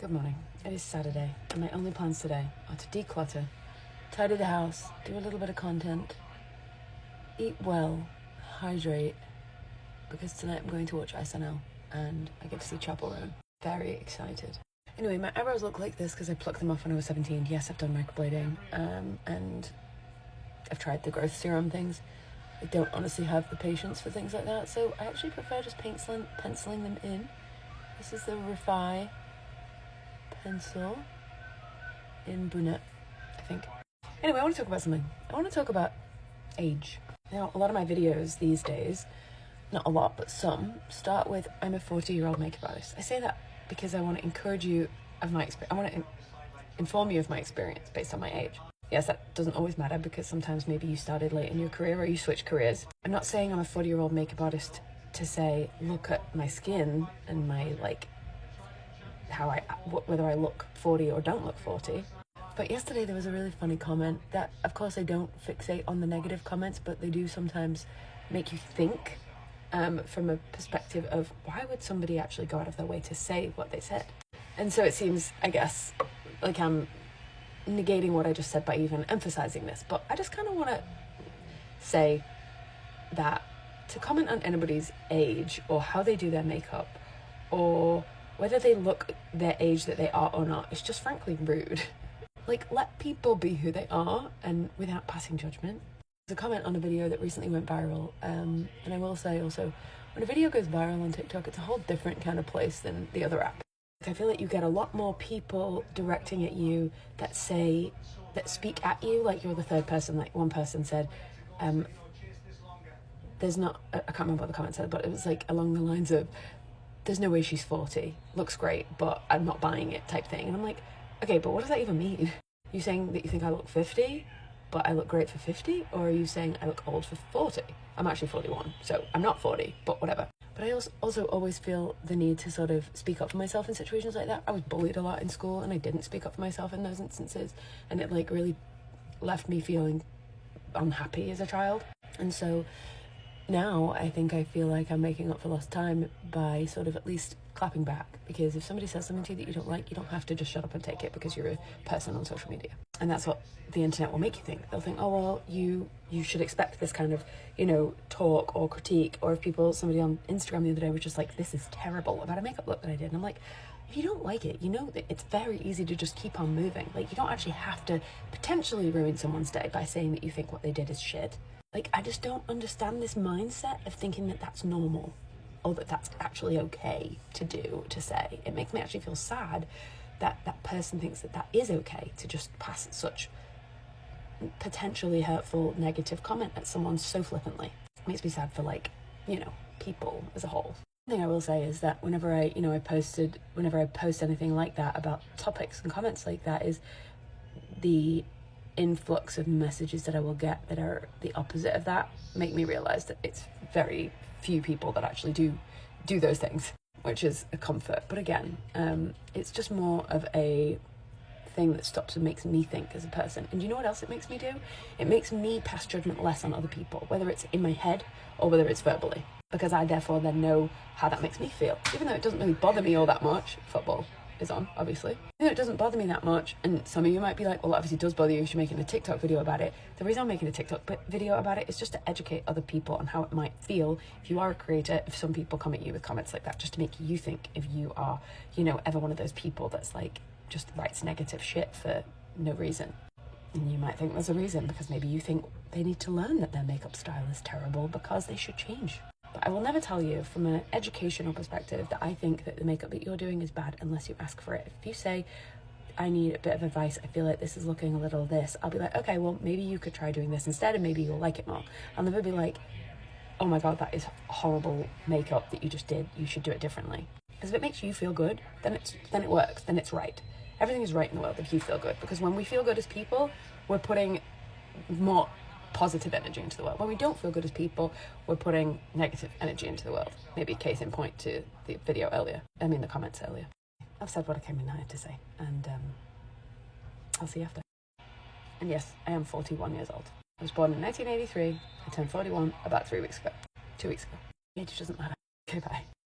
Good morning. It is Saturday, and my only plans today are to declutter, tidy the house, do a little bit of content, eat well, hydrate, because tonight I'm going to watch SNL, and I get to see Chappell Roan. Very excited. Anyway, my eyebrows look like this because I plucked them off when I was 17. Yes, I've done microblading, and I've tried the growth serum things. I don't honestly have the patience for things like that, so I actually prefer just penciling them in. This is the Refi pencil in brunette, I think. Anyway, I want to talk about something. I want to talk about age. Now, a lot of my videos these days, not a lot, but some, start with, I'm a 40-year-old makeup artist. I say that because I want to encourage you of my experience. I want to inform you of my experience based on my age. Yes, that doesn't always matter because sometimes maybe you started late in your career or you switched careers. I'm not saying I'm a 40-year-old makeup artist to say, look at my skin and my, whether I look 40 or don't look 40. But yesterday there was a really funny comment that, of course, I don't fixate on the negative comments, but they do sometimes make you think from a perspective of why would somebody actually go out of their way to say what they said? And so it seems, I guess, like I'm negating what I just said by even emphasizing this, but I just kind of want to say that to comment on anybody's age or how they do their makeup or whether they look their age that they are or not, it's just frankly rude. Like, let people be who they are and without passing judgment. There's a comment on a video that recently went viral, and I will say also, when a video goes viral on TikTok, it's a whole different kind of place than the other app. I feel like you get a lot more people directing at you that speak at you like you're the third person. Like one person said, I can't remember what the comment said, but it was like along the lines of, there's no way she's 40, looks great, but I'm not buying it type thing. And I'm like, okay, but what does that even mean? You saying that you think I look 50, but I look great for 50? Or are you saying I look old for 40? I'm actually 41, so I'm not 40, but whatever. But I also always feel the need to sort of speak up for myself in situations like that. I was bullied a lot in school and I didn't speak up for myself in those instances. And it like really left me feeling unhappy as a child. And so now I think I feel like I'm making up for lost time by sort of at least clapping back, because if somebody says something to you that you don't like, you don't have to just shut up and take it because you're a person on social media. And that's what the internet will make you think. They'll think, oh, well, you should expect this kind of, talk or critique. Or if somebody on Instagram the other day was just like, this is terrible about a makeup look that I did. And I'm like, if you don't like it, you know that it's very easy to just keep on moving. Like, you don't actually have to potentially ruin someone's day by saying that you think what they did is shit. Like, I just don't understand this mindset of thinking that that's normal or that that's actually okay to say. It makes me actually feel sad that that person thinks that that is okay to just pass such potentially hurtful negative comment at someone so flippantly. It makes me sad for people as a whole. One thing I will say is that whenever I post anything like that about topics and comments like that, is the influx of messages that I will get that are the opposite of that make me realize that it's very few people that actually do those things, which is a comfort. But again, it's just more of a thing that stops and makes me think as a person. And you know what else it makes me do? It makes me pass judgment less on other people, whether it's in my head or whether it's verbally, because I therefore then know how that makes me feel, even though it doesn't really bother me all that much. Football is on, obviously. It doesn't bother me that much, and some of you might be like, well, obviously it does bother you if you're making a TikTok video about it. The reason I'm making a TikTok video about it is just to educate other people on how it might feel if you are a creator, if some people come at you with comments like that, just to make you think if you are, ever one of those people that's like, just writes negative shit for no reason. And you might think there's a reason, because maybe you think they need to learn that their makeup style is terrible because they should change. But I will never tell you from an educational perspective that I think that the makeup that you're doing is bad unless you ask for it. If you say, I need a bit of advice, I feel like this is looking a little this, I'll be like, okay, well, maybe you could try doing this instead and maybe you'll like it more. I'll never be like, oh my God, that is horrible makeup that you just did, you should do it differently. Because if it makes you feel good, then it works, then it's right. Everything is right in the world if you feel good, because when we feel good as people, we're putting more positive energy into the world. When we don't feel good as people, we're putting negative energy into the world. Maybe case in point to the the comments earlier. I've said what I came in here to say, and I'll see you after. And yes, I am 41 years old. I was born in 1983. I turned 41 about 2 weeks ago. Age doesn't matter. Okay, bye.